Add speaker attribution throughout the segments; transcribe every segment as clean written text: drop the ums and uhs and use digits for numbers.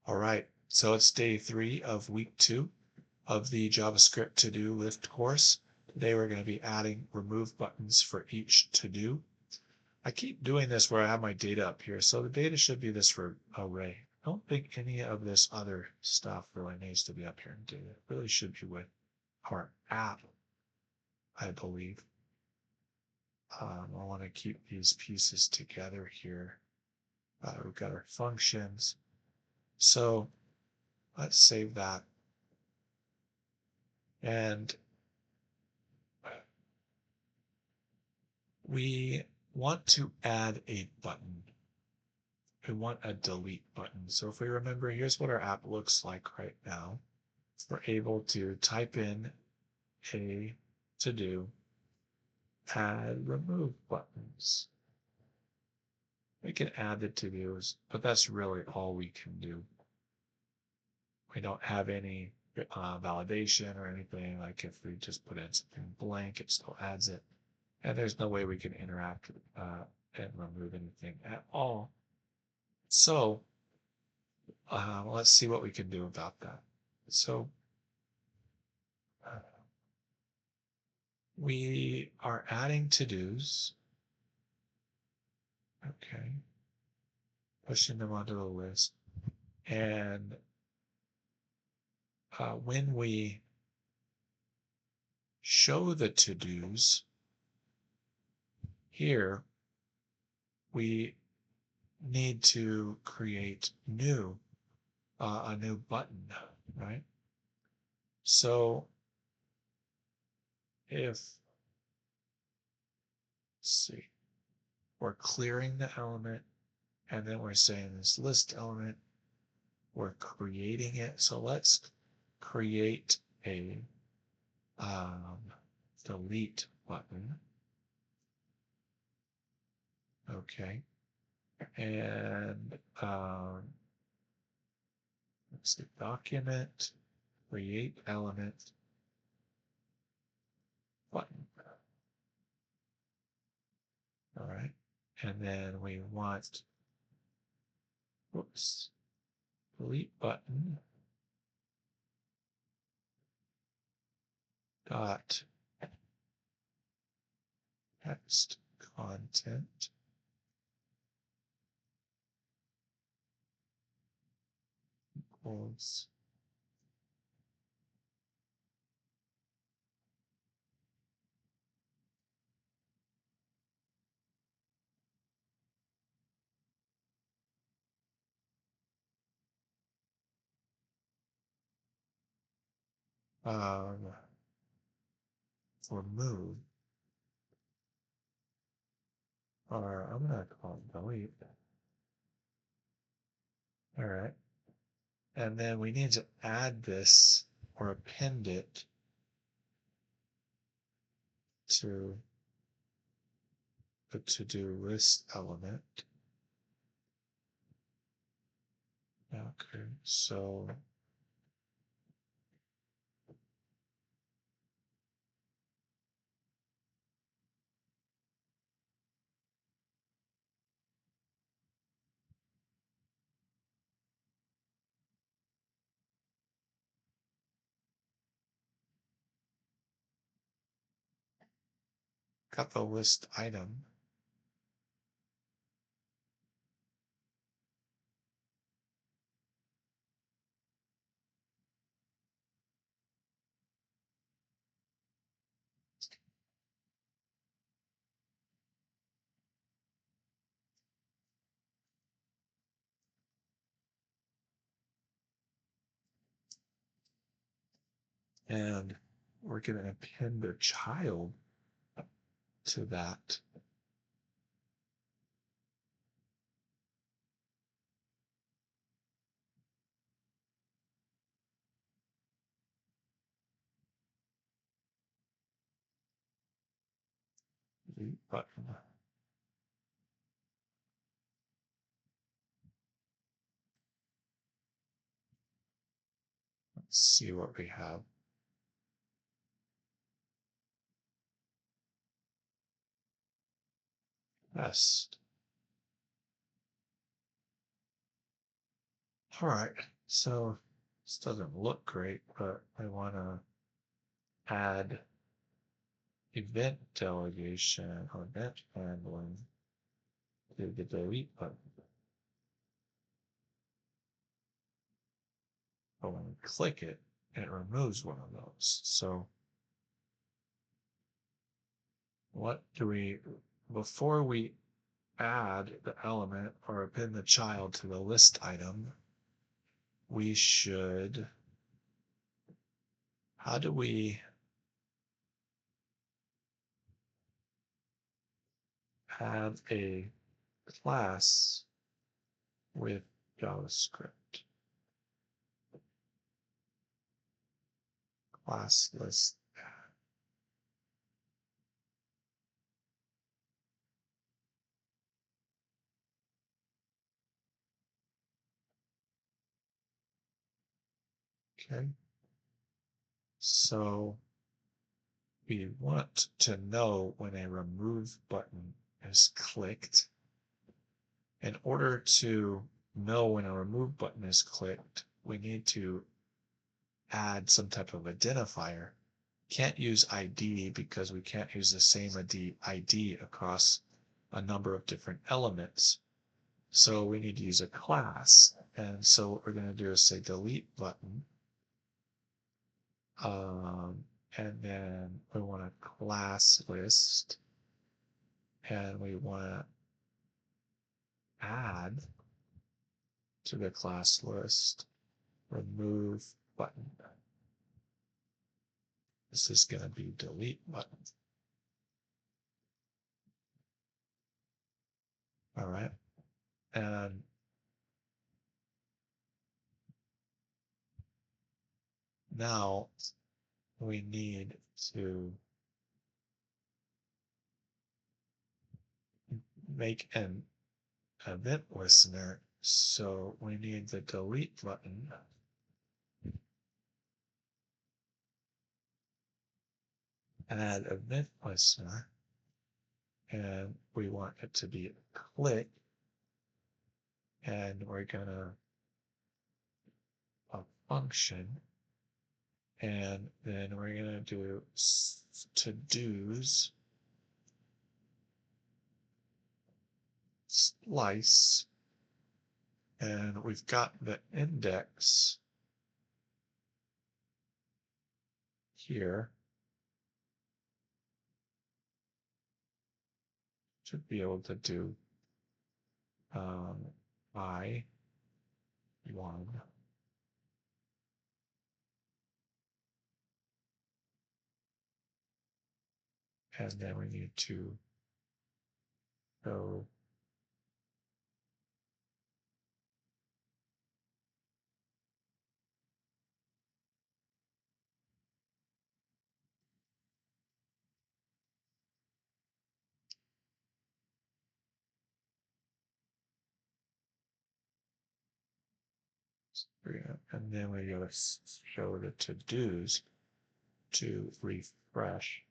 Speaker 1: All right, so it's day 3 of week 2 of the JavaScript to-do list course. Today we're going to be adding remove buttons for each to-do. I keep doing this where I have my data up here, so the data should be this for array. I don't think any of this other stuff really needs to be up here in data. It really should be with our app, I believe. I want to keep these pieces together here. We've got our functions. So let's save that. And we want to add a button. We want a delete button. So if we remember, here's what our app looks like right now. We're able to type in a to-do, add remove buttons. We can add the to-dos, but that's really all we can do. We don't have any validation or anything. Like if we just put in something blank, it still adds it. And there's no way we can interact and remove anything at all. So let's see what we can do about that. So we are adding to-dos. Okay. Pushing them onto the list. And when we show the to-dos here, we need to create a new button, right? So if, let's see, we're clearing the element, and then we're saying this list element, we're creating it. So let's create a delete button. Okay. And let's see, document, create element, button. All right. And then we want, whoops, delete button dot text content equals remove, or I'm going to call it delete. All right. And then we need to add this or append it to the to-do list element. Okay, so got the list item. And we're going to append a child to that. Button. Let's see what we have. Best. All right. So this doesn't look great, but I want to add event delegation or event handling to the delete button. But when we click it, it removes one of those. So what do we, before we add the element or append the child to the list item, we should, how do we add a class with JavaScript? Class list. Okay. So we want to know when a remove button is clicked. In order to know when a remove button is clicked, we need to add some type of identifier. Can't use ID because we can't use the same ID across a number of different elements. So we need to use a class. And so what we're going to do is say delete button. And then we want a class list. And we want to add to the class list remove button. This is going to be delete button. All right. And now we need to make an event listener. So we need the delete button. Add event listener. And we want it to be click. And we're going to a function. And then we're going to do to-dos slice. And we've got the index here. Should be able to do I1. And then we need to go and then we go show the to-dos to refresh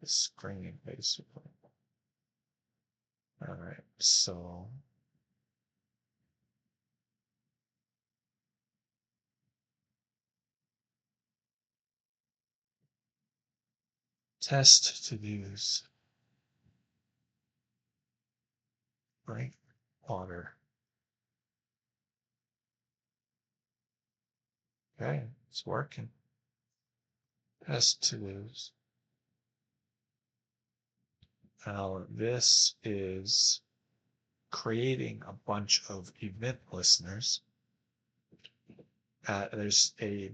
Speaker 1: the screen, basically. All right, so test to-dos. Drink water. Okay, it's working. Test to-dos. Now this is creating a bunch of event listeners. There's a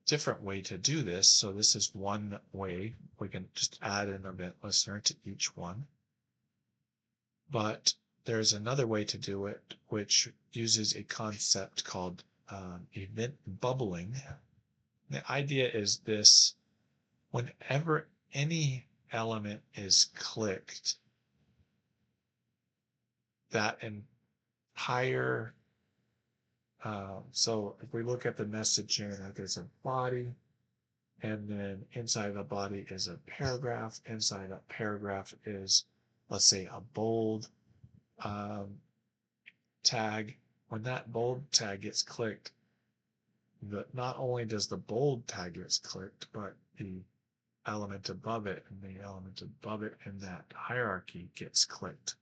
Speaker 1: different way to do this. So this is one way. We can just add an event listener to each one. But there's another way to do it, which uses a concept called event bubbling. The idea is this: whenever any element is clicked, that entire so if we look at the message here, there's a body, and then inside the body is a paragraph. Inside that paragraph is, let's say, a bold tag, when that bold tag gets clicked, not only does the bold tag gets clicked, but the element above it and the element above it in that hierarchy gets clicked,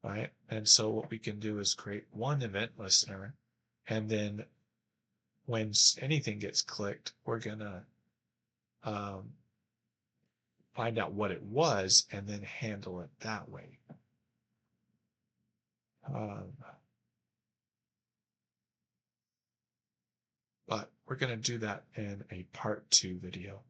Speaker 1: right? And so what we can do is create one event listener, and then when anything gets clicked, we're gonna um, find out what it was and then handle it that way. Um, but we're going to do that in a part 2 video.